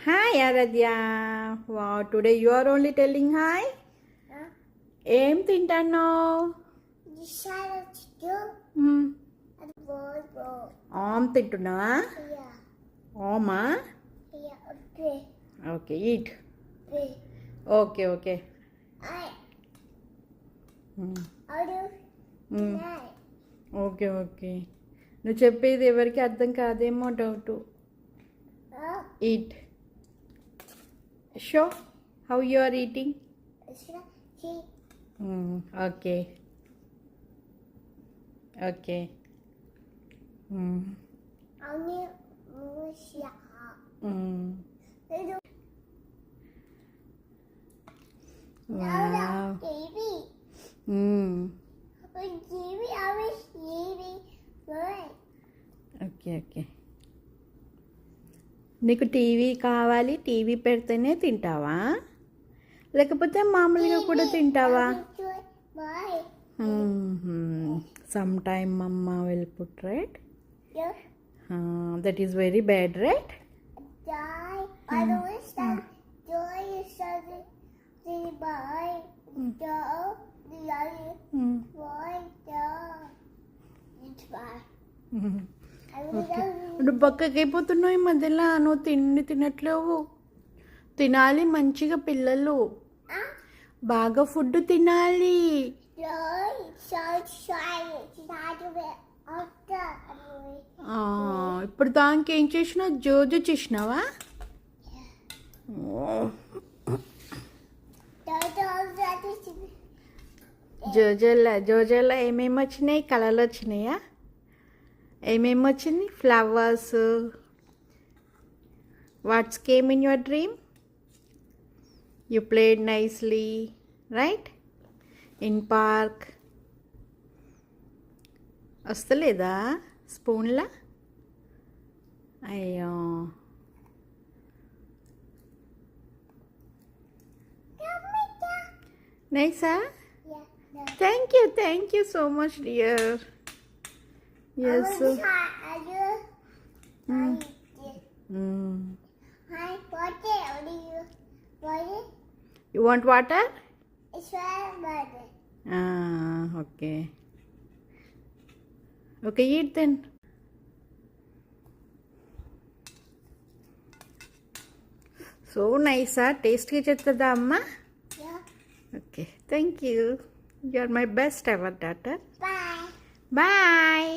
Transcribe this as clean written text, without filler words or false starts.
Hi Aradhya. Wow, today you are only telling hi? ఏం తింటాన్నావు? ఆమ్ తింటున్నావా? ఆమా? Okay eat. Okay okay okay okay నువ్వు చెప్పేది ఎవరికి అర్థం కాదేమో doubt. Eat. Show how you are eating. Okay okay okay okay నీకు టీవీ కావాలి, టీవీ పెడితేనే తింటావా లేకపోతే మామూలుగా కూడా తింటావా? Some time mamma will put right. That is very bad right. నువ్వు బక్కకైపోతున్నావు ఈ మధ్యలో. నువ్వు తినట్లేవు. తినాలి మంచిగా పిల్లలు. బాగా ఫుడ్ తినాలి. ఇప్పుడు దానికి ఏం చేసినావు? జోజో చేసినావా? జోజోలో ఏమేమి వచ్చినాయి? కలర్లు వచ్చినాయా? ఏమేమి వచ్చింది? Flowers. What's came in your dream? You played nicely, right? In park. వస్తలేదా స్పూన్లా? అయ్యో నైసా? Thank you so much dear. Yes. You want water? Okay. Okay, eat then. So nice, taste ki chettada amma? Yeah. Okay, thank you. You are my best ever daughter. Bye. Bye.